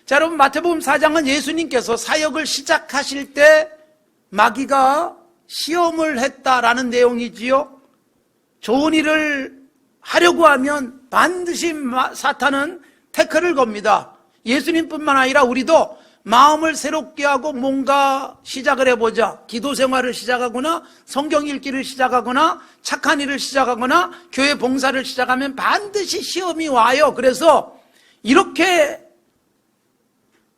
자, 여러분, 마태복음 4장은 예수님께서 사역을 시작하실 때 마귀가 시험을 했다라는 내용이지요. 좋은 일을 하려고 하면 반드시 사탄은 태클을 겁니다. 예수님뿐만 아니라 우리도 마음을 새롭게 하고 뭔가 시작을 해보자. 기도 생활을 시작하거나 성경 읽기를 시작하거나 착한 일을 시작하거나 교회 봉사를 시작하면 반드시 시험이 와요. 그래서 이렇게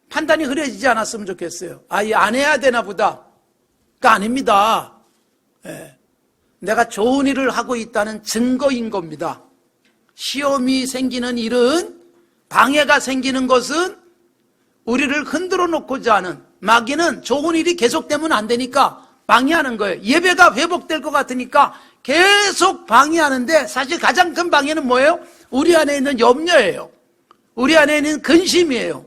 판단이 흐려지지 않았으면 좋겠어요. 이 안 해야 되나 보다. 그러니까 아닙니다. 내가 좋은 일을 하고 있다는 증거인 겁니다. 시험이 생기는 일은, 방해가 생기는 것은 우리를 흔들어 놓고자 하는, 마귀는 좋은 일이 계속되면 안 되니까 방해하는 거예요. 예배가 회복될 것 같으니까 계속 방해하는데, 사실 가장 큰 방해는 뭐예요? 우리 안에 있는 염려예요. 우리 안에 있는 근심이에요.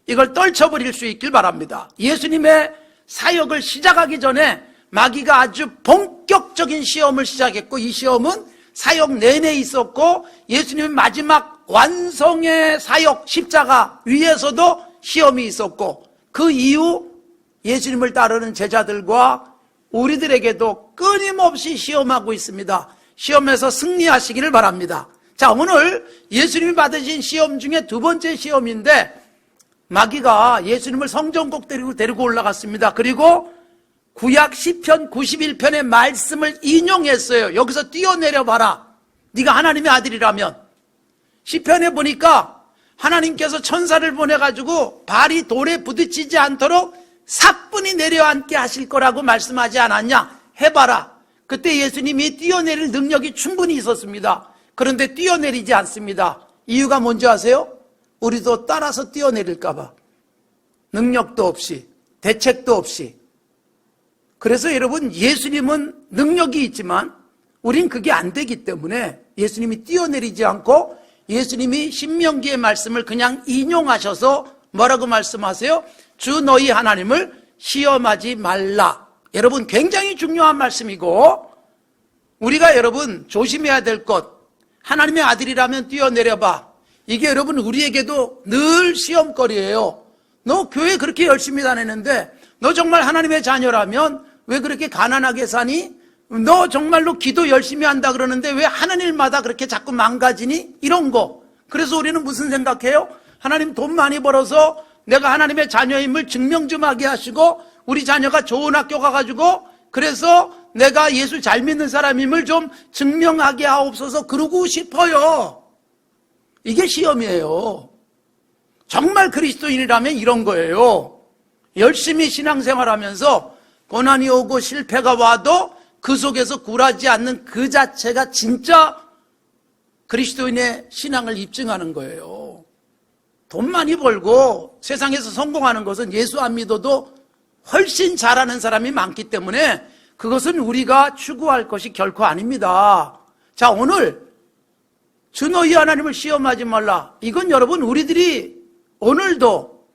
이걸 떨쳐버릴 수 있길 바랍니다. 예수님의 사역을 시작하기 전에 마귀가 아주 본격적인 시험을 시작했고, 이 시험은 사역 내내 있었고, 예수님의 마지막 완성의 사역 십자가 위에서도 시험이 있었고, 그 이후 예수님을 따르는 제자들과 우리들에게도 끊임없이 시험하고 있습니다. 시험에서 승리하시기를 바랍니다. 자, 오늘 예수님이 받으신 시험 중에 두 번째 시험인데, 마귀가 예수님을 성전곡 데리고 올라갔습니다. 그리고 구약 시편 91편의 말씀을 인용했어요. 여기서 뛰어내려 봐라. 네가 하나님의 아들이라면. 시편에 보니까 하나님께서 천사를 보내가지고 발이 돌에 부딪히지 않도록 사뿐히 내려앉게 하실 거라고 말씀하지 않았냐? 해봐라. 그때 예수님이 뛰어내릴 능력이 충분히 있었습니다. 그런데 뛰어내리지 않습니다. 이유가 뭔지 아세요? 우리도 따라서 뛰어내릴까 봐. 능력도 없이, 대책도 없이. 그래서 여러분, 예수님은 능력이 있지만 우린 그게 안 되기 때문에 예수님이 뛰어내리지 않고 예수님이 신명기의 말씀을 그냥 인용하셔서 뭐라고 말씀하세요? 주 너희 하나님을 시험하지 말라. 여러분, 굉장히 중요한 말씀이고, 우리가 여러분 조심해야 될 것, 하나님의 아들이라면 뛰어내려봐. 이게 여러분 우리에게도 늘 시험거리예요. 너 교회 그렇게 열심히 다니는데 너 정말 하나님의 자녀라면 왜 그렇게 가난하게 사니? 너 정말로 기도 열심히 한다 그러는데 왜 하는 일마다 그렇게 자꾸 망가지니? 이런 거. 그래서 우리는 무슨 생각해요? 하나님 돈 많이 벌어서 내가 하나님의 자녀임을 증명 좀 하게 하시고, 우리 자녀가 좋은 학교 가가지고 그래서 내가 예수 잘 믿는 사람임을 좀 증명하게 하옵소서 그러고 싶어요. 이게 시험이에요. 정말 그리스도인이라면 이런 거예요. 열심히 신앙생활하면서 고난이 오고 실패가 와도 그 속에서 굴하지 않는 그 자체가 진짜 그리스도인의 신앙을 입증하는 거예요. 돈 많이 벌고 세상에서 성공하는 것은 예수 안 믿어도 훨씬 잘하는 사람이 많기 때문에 그것은 우리가 추구할 것이 결코 아닙니다. 자, 오늘 주 너희 하나님을 시험하지 말라. 이건 여러분 우리들이 오늘도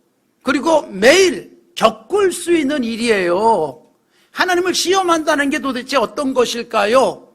그리고 매일 겪을 수 있는 일이에요. 하나님을 시험한다는 게 도대체 어떤 것일까요?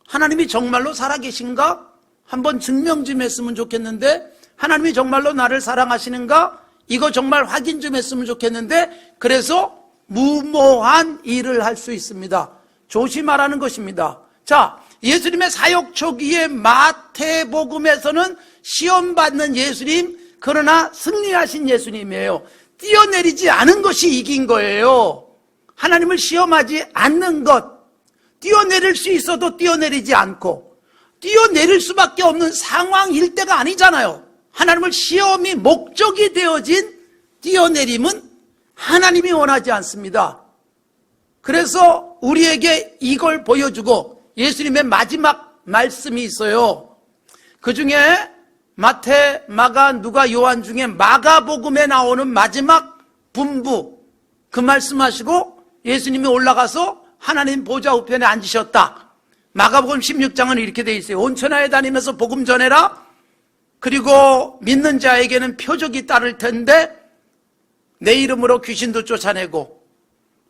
하나님이 정말로 살아계신가? 한번 증명 좀 했으면 좋겠는데, 하나님이 정말로 나를 사랑하시는가? 이거 정말 확인 좀 했으면 좋겠는데, 그래서 무모한 일을 할 수 있습니다. 조심하라는 것입니다. 자, 예수님의 사역 초기에 마태복음에서는 시험받는 예수님, 그러나 승리하신 예수님이에요. 뛰어내리지 않은 것이 이긴 거예요. 하나님을 시험하지 않는 것, 뛰어내릴 수 있어도 뛰어내리지 않고 뛰어내릴 수밖에 없는 상황일 때가 아니잖아요. 하나님을 시험이 목적이 되어진 뛰어내림은 하나님이 원하지 않습니다. 그래서 우리에게 이걸 보여주고 예수님의 마지막 말씀이 있어요. 그 중에 마태, 마가, 누가, 요한 중에 마가복음에 나오는 마지막 분부, 그 말씀하시고 예수님이 올라가서 하나님 보좌 우편에 앉으셨다. 마가복음 16장은 이렇게 돼 있어요. 온 천하에 다니면서 복음 전해라. 그리고 믿는 자에게는 표적이 따를 텐데 내 이름으로 귀신도 쫓아내고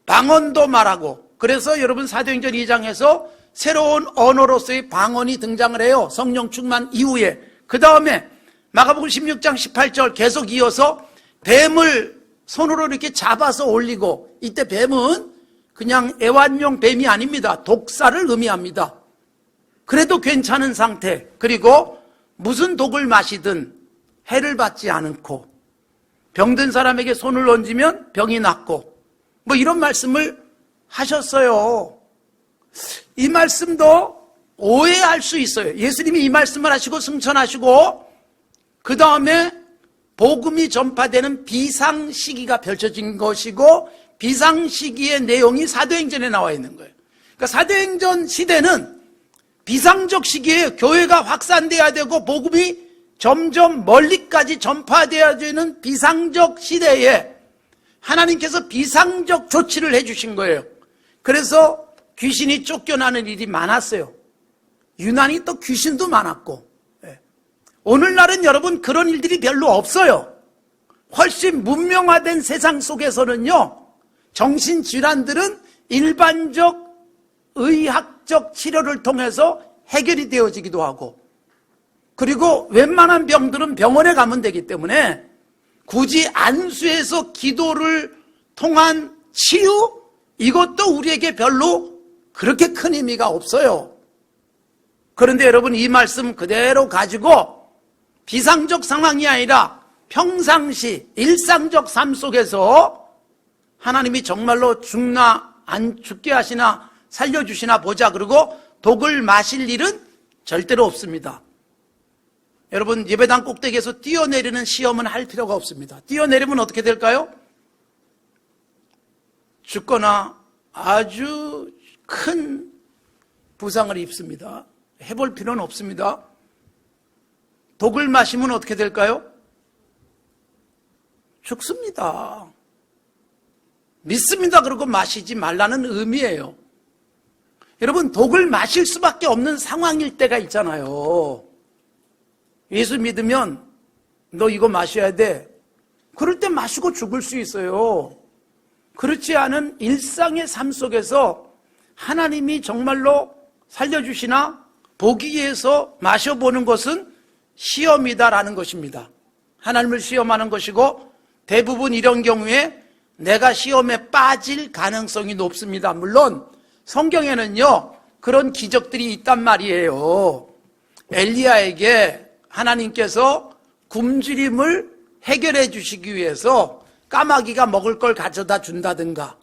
방언도 말하고. 그래서 여러분 사도행전 2장에서 새로운 언어로서의 방언이 등장을 해요. 성령 충만 이후에. 그 다음에 마가복음 16장 18절 계속 이어서 뱀을 손으로 이렇게 잡아서 올리고, 이때 뱀은 그냥 애완용 뱀이 아닙니다. 독사를 의미합니다. 그래도 괜찮은 상태, 그리고 무슨 독을 마시든 해를 받지 않고, 병든 사람에게 손을 얹으면 병이 낫고, 뭐 이런 말씀을 하셨어요. 이 말씀도 오해할 수 있어요. 예수님이 이 말씀을 하시고 승천하시고 그 다음에 복음이 전파되는 비상시기가 펼쳐진 것이고, 비상시기의 내용이 사도행전에 나와 있는 거예요. 그러니까 사도행전 시대는 비상적 시기에 교회가 확산돼야 되고 복음이 점점 멀리까지 전파되어야 되는 비상적 시대에 하나님께서 비상적 조치를 해주신 거예요. 그래서 귀신이 쫓겨나는 일이 많았어요. 유난히 또 귀신도 많았고. 오늘날은 여러분 그런 일들이 별로 없어요. 훨씬 문명화된 세상 속에서는요, 정신질환들은 일반적 의학적 치료를 통해서 해결이 되어지기도 하고, 그리고 웬만한 병들은 병원에 가면 되기 때문에 굳이 안수해서 기도를 통한 치유, 이것도 우리에게 별로 그렇게 큰 의미가 없어요. 그런데 여러분 이 말씀 그대로 가지고 비상적 상황이 아니라 평상시 일상적 삶 속에서 하나님이 정말로 죽나 안 죽게 하시나 살려주시나 보자, 그리고 독을 마실 일은 절대로 없습니다. 여러분 예배당 꼭대기에서 뛰어내리는 시험은 할 필요가 없습니다. 뛰어내리면 어떻게 될까요? 죽거나 아주 큰 부상을 입습니다. 해볼 필요는 없습니다. 독을 마시면 어떻게 될까요? 죽습니다. 믿습니다. 그러고 마시지 말라는 의미예요. 여러분 독을 마실 수밖에 없는 상황일 때가 있잖아요. 예수 믿으면 너 이거 마셔야 돼. 그럴 때 마시고 죽을 수 있어요. 그렇지 않은 일상의 삶 속에서 하나님이 정말로 살려주시나 보기 위해서 마셔보는 것은 시험이다라는 것입니다. 하나님을 시험하는 것이고, 대부분 이런 경우에 내가 시험에 빠질 가능성이 높습니다. 물론 성경에는요 그런 기적들이 있단 말이에요. 엘리야에게 하나님께서 굶주림을 해결해 주시기 위해서 까마귀가 먹을 걸 가져다 준다든가,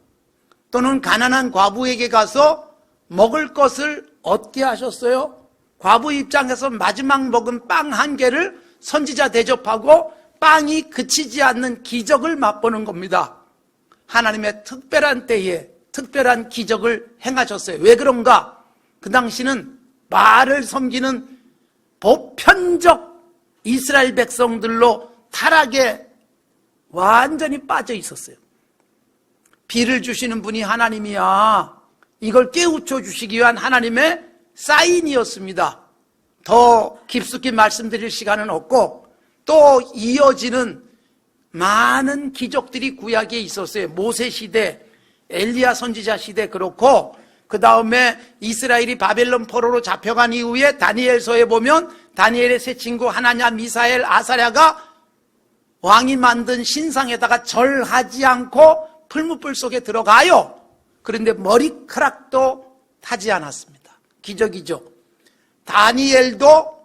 또는 가난한 과부에게 가서 먹을 것을 얻게 하셨어요. 과부 입장에서 마지막 먹은 빵 한 개를 선지자 대접하고 빵이 그치지 않는 기적을 맛보는 겁니다. 하나님의 특별한 때에 특별한 기적을 행하셨어요. 왜 그런가? 그 당시는 바알을 섬기는 보편적 이스라엘 백성들로 타락에 완전히 빠져 있었어요. 비를 주시는 분이 하나님이야, 이걸 깨우쳐 주시기 위한 하나님의 사인이었습니다. 더 깊숙이 말씀드릴 시간은 없고, 또 이어지는 많은 기적들이 구약에 있었어요. 모세 시대, 엘리야 선지자 시대 그렇고, 그 다음에 이스라엘이 바벨론 포로로 잡혀간 이후에 다니엘서에 보면 다니엘의 세 친구 하나냐, 미사엘, 아사랴가 왕이 만든 신상에다가 절하지 않고 풀무불 속에 들어가요. 그런데 머리카락도 타지 않았습니다. 기적이죠. 다니엘도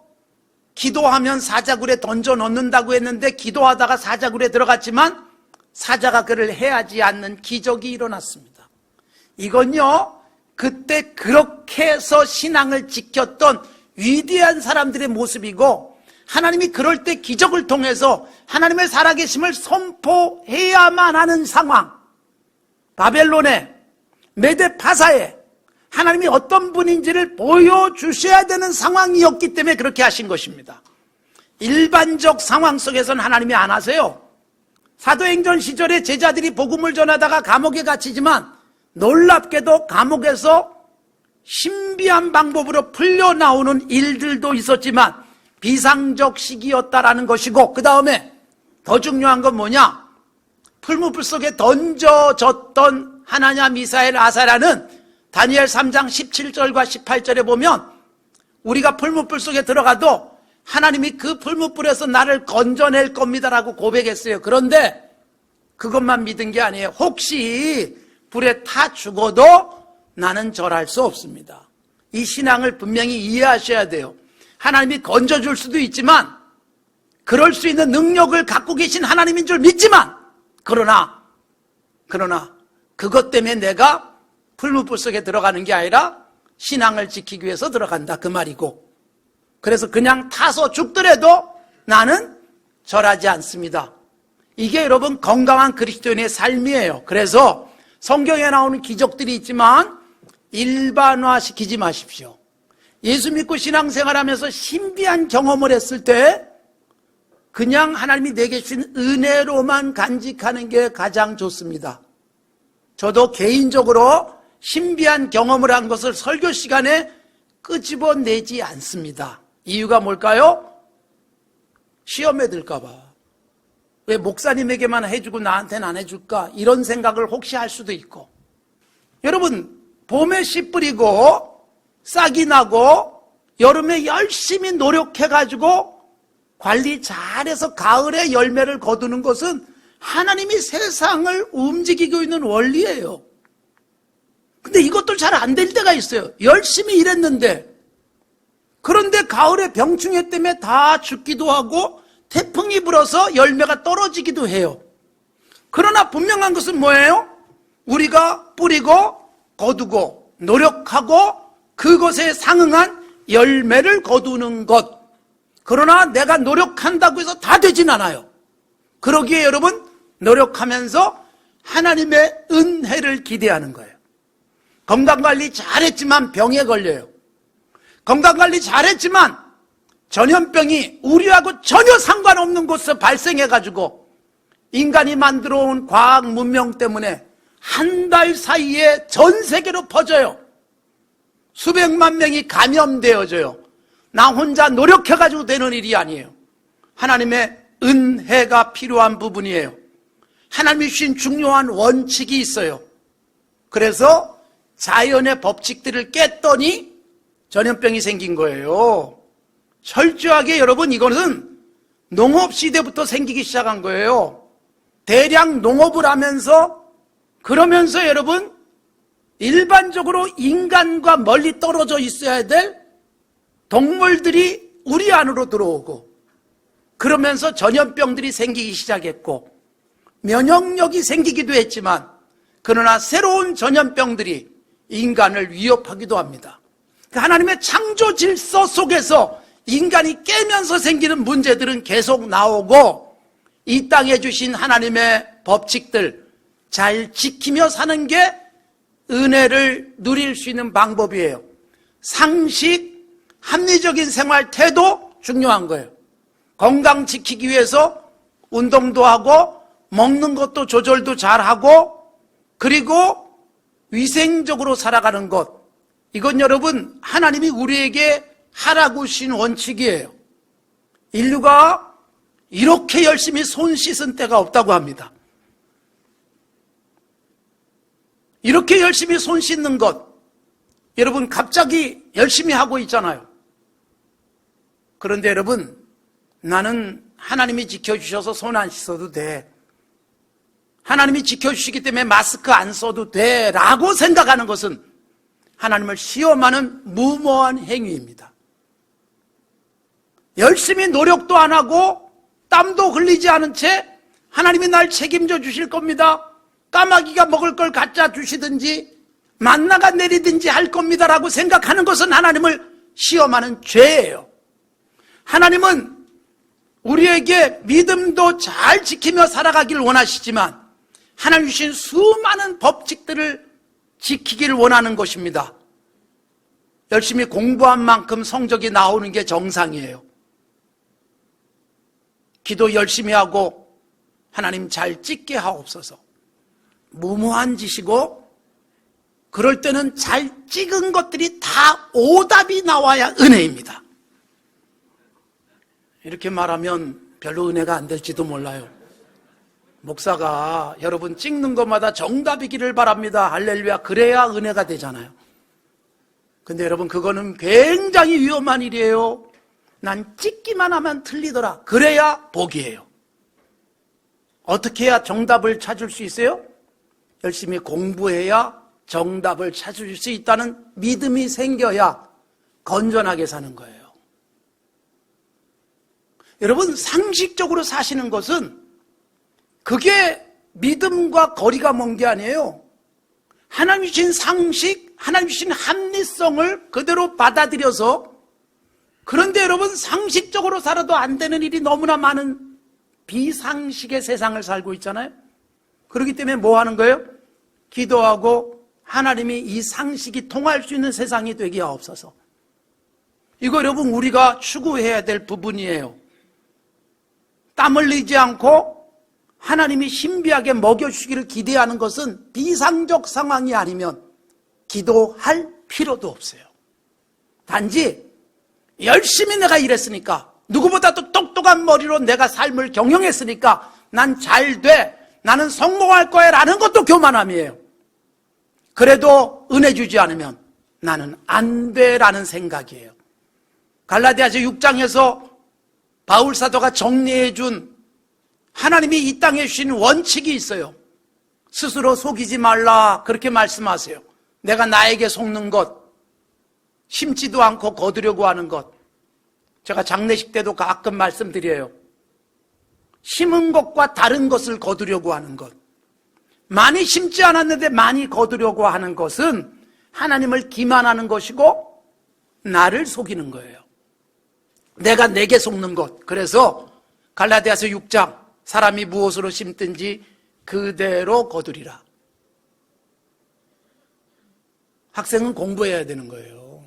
기도하면 사자굴에 던져 넣는다고 했는데 기도하다가 사자굴에 들어갔지만 사자가 그를 해하지 않는 기적이 일어났습니다. 이건요, 그때 그렇게 해서 신앙을 지켰던 위대한 사람들의 모습이고, 하나님이 그럴 때 기적을 통해서 하나님의 살아계심을 선포해야만 하는 상황, 바벨론에, 메데파사에 하나님이 어떤 분인지를 보여주셔야 되는 상황이었기 때문에 그렇게 하신 것입니다. 일반적 상황 속에서는 하나님이 안 하세요. 사도행전 시절에 제자들이 복음을 전하다가 감옥에 갇히지만 놀랍게도 감옥에서 신비한 방법으로 풀려나오는 일들도 있었지만 비상적 시기였다라는 것이고, 그 다음에 더 중요한 건 뭐냐? 풀무불 속에 던져졌던 하나냐, 미사엘, 아사랴는 다니엘 3장 17절과 18절에 보면 우리가 풀무불 속에 들어가도 하나님이 그 풀무불에서 나를 건져낼 겁니다라고 고백했어요. 그런데 그것만 믿은 게 아니에요. 혹시 불에 타 죽어도 나는 절할 수 없습니다. 이 신앙을 분명히 이해하셔야 돼요. 하나님이 건져줄 수도 있지만 그럴 수 있는 능력을 갖고 계신 하나님인 줄 믿지만 그러나 그것 때문에 내가 풀무불 속에 들어가는 게 아니라 신앙을 지키기 위해서 들어간다 그 말이고, 그래서 그냥 타서 죽더라도 나는 절하지 않습니다. 이게 여러분 건강한 그리스도인의 삶이에요. 그래서 성경에 나오는 기적들이 있지만 일반화시키지 마십시오. 예수 믿고 신앙생활하면서 신비한 경험을 했을 때 그냥 하나님이 내게 주신 은혜로만 간직하는 게 가장 좋습니다. 저도 개인적으로 신비한 경험을 한 것을 설교 시간에 끄집어내지 않습니다. 이유가 뭘까요? 시험에 들까 봐. 왜 목사님에게만 해주고 나한테는 안 해줄까? 이런 생각을 혹시 할 수도 있고. 여러분, 봄에 씨 뿌리고 싹이 나고 여름에 열심히 노력해가지고 관리 잘해서 가을에 열매를 거두는 것은 하나님이 세상을 움직이고 있는 원리예요. 근데 이것도 잘 안 될 때가 있어요. 열심히 일했는데. 그런데 가을에 병충해 때문에 다 죽기도 하고 태풍이 불어서 열매가 떨어지기도 해요. 그러나 분명한 것은 뭐예요? 우리가 뿌리고 거두고 노력하고 그것에 상응한 열매를 거두는 것. 그러나 내가 노력한다고 해서 다 되진 않아요. 그러기에 여러분 노력하면서 하나님의 은혜를 기대하는 거예요. 건강관리 잘했지만 병에 걸려요. 건강관리 잘했지만 전염병이 우리하고 전혀 상관없는 곳에서 발생해가지고 인간이 만들어 온 과학 문명 때문에 한 달 사이에 전 세계로 퍼져요. 수백만 명이 감염되어져요. 나 혼자 노력해가지고 되는 일이 아니에요. 하나님의 은혜가 필요한 부분이에요. 하나님이 주신 중요한 원칙이 있어요. 그래서 자연의 법칙들을 깼더니 전염병이 생긴 거예요. 철저하게 여러분 이것은 농업시대부터 생기기 시작한 거예요. 대량 농업을 하면서 그러면서 여러분 일반적으로 인간과 멀리 떨어져 있어야 될 동물들이 우리 안으로 들어오고 그러면서 전염병들이 생기기 시작했고 면역력이 생기기도 했지만 그러나 새로운 전염병들이 인간을 위협하기도 합니다. 하나님의 창조 질서 속에서 인간이 깨면서 생기는 문제들은 계속 나오고 이 땅에 주신 하나님의 법칙들 잘 지키며 사는 게 은혜를 누릴 수 있는 방법이에요. 상식, 합리적인 생활 태도 중요한 거예요. 건강 지키기 위해서 운동도 하고 먹는 것도 조절도 잘하고 그리고 위생적으로 살아가는 것, 이건 여러분 하나님이 우리에게 하라고 주신 원칙이에요. 인류가 이렇게 열심히 손 씻은 때가 없다고 합니다. 이렇게 열심히 손 씻는 것, 여러분 갑자기 열심히 하고 있잖아요. 그런데 여러분, 나는 하나님이 지켜주셔서 손 안 씻어도 돼, 하나님이 지켜주시기 때문에 마스크 안 써도 돼 라고 생각하는 것은 하나님을 시험하는 무모한 행위입니다. 열심히 노력도 안 하고 땀도 흘리지 않은 채 하나님이 날 책임져 주실 겁니다, 까마귀가 먹을 걸 갖다 주시든지 만나가 내리든지 할 겁니다라고 생각하는 것은 하나님을 시험하는 죄예요. 하나님은 우리에게 믿음도 잘 지키며 살아가길 원하시지만 하나님 주신 수많은 법칙들을 지키기를 원하는 것입니다. 열심히 공부한 만큼 성적이 나오는 게 정상이에요. 기도 열심히 하고 하나님 잘 찍게 하옵소서. 무모한 짓이고 그럴 때는 잘 찍은 것들이 다 오답이 나와야 은혜입니다. 이렇게 말하면 별로 은혜가 안 될지도 몰라요. 목사가 여러분 찍는 것마다 정답이기를 바랍니다, 할렐루야, 그래야 은혜가 되잖아요. 근데 여러분 그거는 굉장히 위험한 일이에요. 난 찍기만 하면 틀리더라. 그래야 복이에요. 어떻게 해야 정답을 찾을 수 있어요? 열심히 공부해야 정답을 찾을 수 있다는 믿음이 생겨야 건전하게 사는 거예요. 여러분, 상식적으로 사시는 것은 그게 믿음과 거리가 먼 게 아니에요. 하나님 주신 상식, 하나님 주신 합리성을 그대로 받아들여서, 그런데 여러분, 상식적으로 살아도 안 되는 일이 너무나 많은 비상식의 세상을 살고 있잖아요. 그렇기 때문에 뭐 하는 거예요? 기도하고 하나님이 이 상식이 통할 수 있는 세상이 되게 하옵소서. 이거 여러분, 우리가 추구해야 될 부분이에요. 땀 흘리지 않고 하나님이 신비하게 먹여주시기를 기대하는 것은 비상적 상황이 아니면 기도할 필요도 없어요. 단지 열심히 내가 일했으니까, 누구보다도 똑똑한 머리로 내가 삶을 경영했으니까 난 잘 돼, 나는 성공할 거야 라는 것도 교만함이에요. 그래도 은혜 주지 않으면 나는 안 돼 라는 생각이에요. 갈라디아서 6장에서 바울 사도가 정리해 준 하나님이 이 땅에 주신 원칙이 있어요. 스스로 속이지 말라, 그렇게 말씀하세요. 내가 나에게 속는 것, 심지도 않고 거두려고 하는 것. 제가 장례식 때도 가끔 말씀드려요. 심은 것과 다른 것을 거두려고 하는 것. 많이 심지 않았는데 많이 거두려고 하는 것은 하나님을 기만하는 것이고 나를 속이는 거예요. 내가 내게 속는 것. 그래서 갈라디아서 6장, 사람이 무엇으로 심든지 그대로 거두리라. 학생은 공부해야 되는 거예요.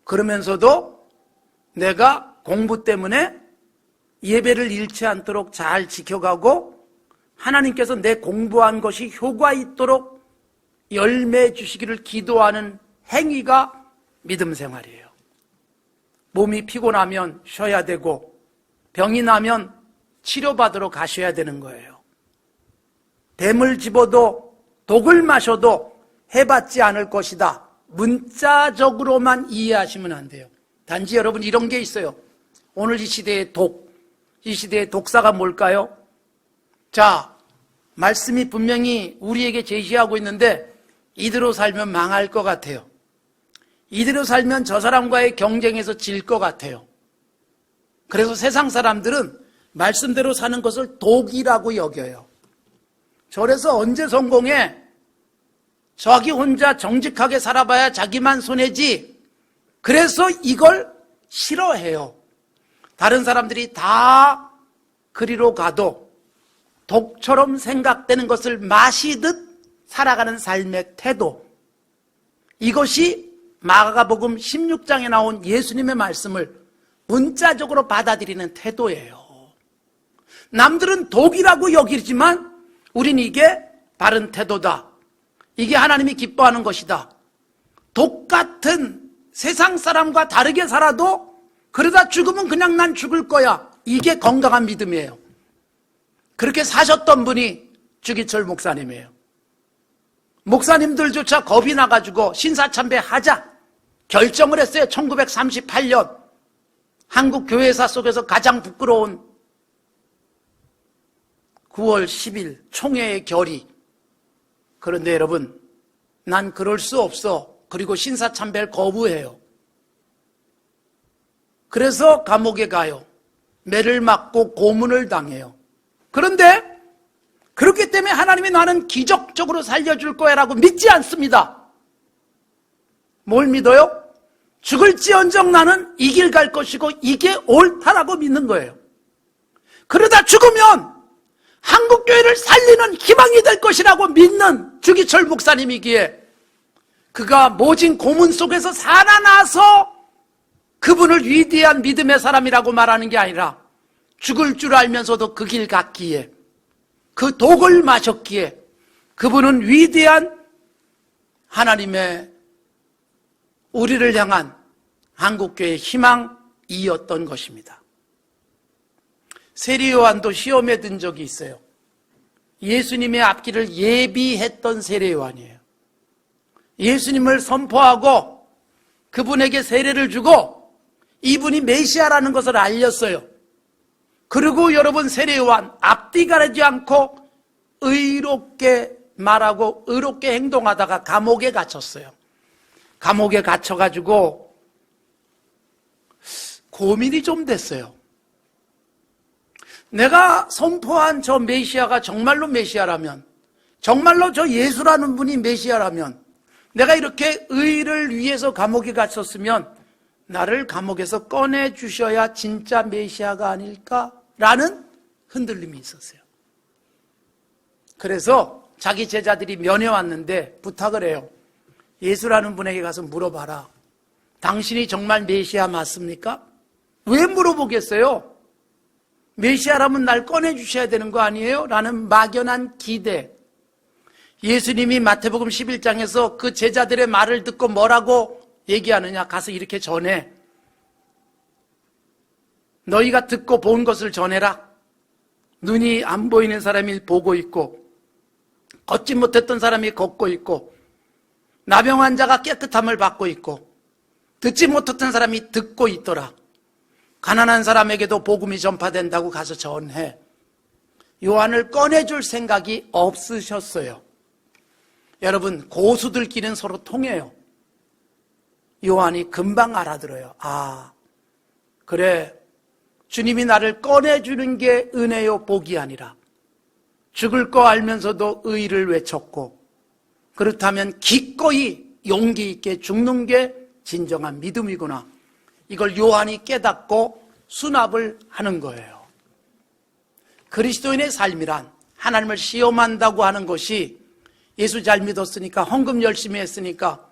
그러면서도 내가 공부 때문에 예배를 잃지 않도록 잘 지켜가고 하나님께서 내 공부한 것이 효과 있도록 열매 주시기를 기도하는 행위가 믿음 생활이에요. 몸이 피곤하면 쉬어야 되고 병이 나면 치료받으러 가셔야 되는 거예요. 뱀을 집어도 독을 마셔도 해받지 않을 것이다. 문자적으로만 이해하시면 안 돼요. 단지 여러분, 이런 게 있어요. 오늘 이 시대의 이 시대의 독사가 뭘까요? 자, 말씀이 분명히 우리에게 제시하고 있는데 이대로 살면 망할 것 같아요. 이대로 살면 저 사람과의 경쟁에서 질 것 같아요. 그래서 세상 사람들은 말씀대로 사는 것을 독이라고 여겨요. 저래서 언제 성공해? 자기 혼자 정직하게 살아봐야 자기만 손해지. 그래서 이걸 싫어해요. 다른 사람들이 다 그리로 가도 독처럼 생각되는 것을 마시듯 살아가는 삶의 태도, 이것이 마가복음 16장에 나온 예수님의 말씀을 문자적으로 받아들이는 태도예요. 남들은 독이라고 여기지만 우린 이게 바른 태도다, 이게 하나님이 기뻐하는 것이다. 독 같은 세상 사람과 다르게 살아도 그러다 죽으면 그냥 난 죽을 거야, 이게 건강한 믿음이에요. 그렇게 사셨던 분이 주기철 목사님이에요. 목사님들조차 겁이 나가지고 신사참배하자 결정을 했어요. 1938년 한국 교회사 속에서 가장 부끄러운 9월 10일 총회의 결의. 그런데 여러분, 난 그럴 수 없어. 그리고 신사참배를 거부해요. 그래서 감옥에 가요. 매를 맞고 고문을 당해요. 그런데 그렇기 때문에 하나님이 나는 기적적으로 살려줄 거야 라고 믿지 않습니다. 뭘 믿어요? 죽을지언정 나는 이 길 갈 것이고 이게 옳다라고 믿는 거예요. 그러다 죽으면 한국교회를 살리는 희망이 될 것이라고 믿는 주기철 목사님이기에 그가 모진 고문 속에서 살아나서 그분을 위대한 믿음의 사람이라고 말하는 게 아니라 죽을 줄 알면서도 그 길 갔기에, 그 독을 마셨기에 그분은 위대한 하나님의 우리를 향한 한국교회의 희망이었던 것입니다. 세례요한도 시험에 든 적이 있어요. 예수님의 앞길을 예비했던 세례요한이에요. 예수님을 선포하고 그분에게 세례를 주고 이분이 메시아라는 것을 알렸어요. 그리고 여러분, 세례요한 앞뒤 가리지 않고 의롭게 말하고 의롭게 행동하다가 감옥에 갇혔어요. 감옥에 갇혀가지고 고민이 좀 됐어요. 내가 선포한 저 메시아가 정말로 메시아라면, 정말로 저 예수라는 분이 메시아라면, 내가 이렇게 의를 위해서 감옥에 갇혔으면 나를 감옥에서 꺼내주셔야 진짜 메시아가 아닐까라는 흔들림이 있었어요. 그래서 자기 제자들이 면회왔는데 부탁을 해요. 예수라는 분에게 가서 물어봐라. 당신이 정말 메시아 맞습니까? 왜 물어보겠어요? 메시아라면 날 꺼내주셔야 되는 거 아니에요? 라는 막연한 기대. 예수님이 마태복음 11장에서 그 제자들의 말을 듣고 뭐라고 얘기하느냐? 가서 이렇게 전해. 너희가 듣고 본 것을 전해라. 눈이 안 보이는 사람이 보고 있고, 걷지 못했던 사람이 걷고 있고, 나병 환자가 깨끗함을 받고 있고, 듣지 못했던 사람이 듣고 있더라. 가난한 사람에게도 복음이 전파된다고 가서 전해. 요한을 꺼내줄 생각이 없으셨어요. 여러분, 고수들끼리는 서로 통해요. 요한이 금방 알아들어요. 아, 그래, 주님이 나를 꺼내주는 게 은혜요 복이 아니라 죽을 거 알면서도 의를 외쳤고, 그렇다면 기꺼이 용기 있게 죽는 게 진정한 믿음이구나. 이걸 요한이 깨닫고 수납을 하는 거예요. 그리스도인의 삶이란 하나님을 시험한다고 하는 것이, 예수 잘 믿었으니까, 헌금 열심히 했으니까,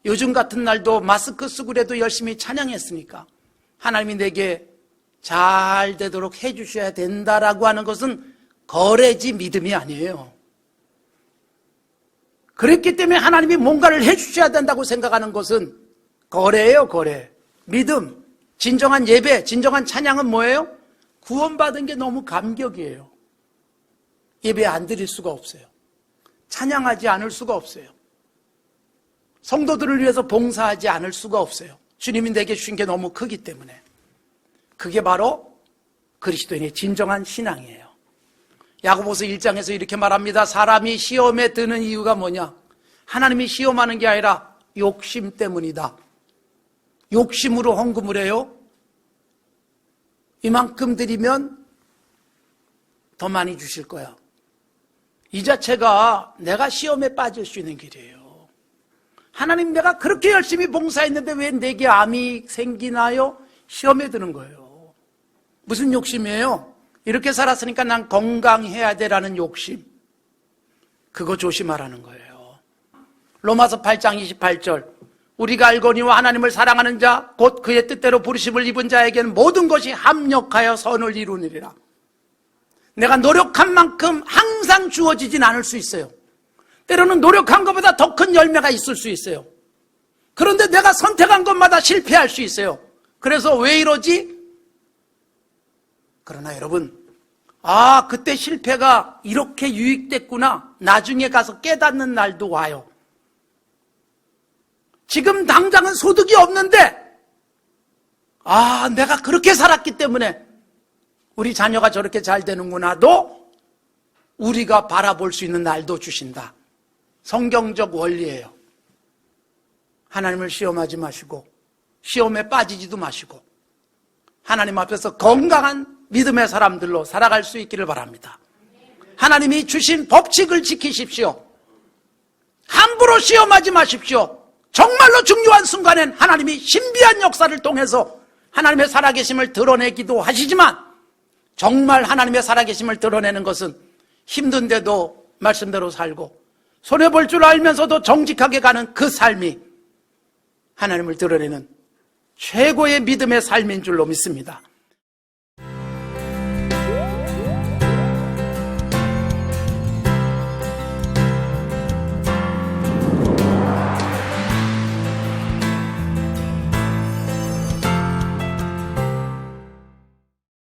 요즘 같은 날도 마스크 쓰고라도 열심히 찬양했으니까 하나님이 내게 잘 되도록 해주셔야 된다라고 하는 것은 거래지 믿음이 아니에요. 그랬기 때문에 하나님이 뭔가를 해주셔야 된다고 생각하는 것은 거래예요, 거래. 믿음, 진정한 예배, 진정한 찬양은 뭐예요? 구원받은 게 너무 감격이에요. 예배 안 드릴 수가 없어요. 찬양하지 않을 수가 없어요. 성도들을 위해서 봉사하지 않을 수가 없어요. 주님이 내게 주신 게 너무 크기 때문에. 그게 바로 그리스도인의 진정한 신앙이에요. 야고보서 1장에서 이렇게 말합니다. 사람이 시험에 드는 이유가 뭐냐? 하나님이 시험하는 게 아니라 욕심 때문이다. 욕심으로 헌금을 해요. 이만큼 드리면 더 많이 주실 거야. 이 자체가 내가 시험에 빠질 수 있는 길이에요. 하나님, 내가 그렇게 열심히 봉사했는데 왜 내게 암이 생기나요? 시험에 드는 거예요. 무슨 욕심이에요? 이렇게 살았으니까 난 건강해야 되라는 욕심. 그거 조심하라는 거예요. 로마서 8장 28절. 우리가 알거니와 하나님을 사랑하는 자, 곧 그의 뜻대로 부르심을 입은 자에게는 모든 것이 합력하여 선을 이루느니라. 내가 노력한 만큼 항상 주어지진 않을 수 있어요. 때로는 노력한 것보다 더 큰 열매가 있을 수 있어요. 그런데 내가 선택한 것마다 실패할 수 있어요. 그래서 왜 이러지? 그러나 여러분, 아, 그때 실패가 이렇게 유익됐구나. 나중에 가서 깨닫는 날도 와요. 지금 당장은 소득이 없는데, 아, 내가 그렇게 살았기 때문에 우리 자녀가 저렇게 잘 되는구나도 우리가 바라볼 수 있는 날도 주신다. 성경적 원리예요. 하나님을 시험하지 마시고 시험에 빠지지도 마시고 하나님 앞에서 건강한 믿음의 사람들로 살아갈 수 있기를 바랍니다. 하나님이 주신 법칙을 지키십시오. 함부로 시험하지 마십시오. 정말로 중요한 순간엔 하나님이 신비한 역사를 통해서 하나님의 살아계심을 드러내기도 하시지만, 정말 하나님의 살아계심을 드러내는 것은 힘든데도 말씀대로 살고 손해볼 줄 알면서도 정직하게 가는 그 삶이 하나님을 드러내는 최고의 믿음의 삶인 줄로 믿습니다.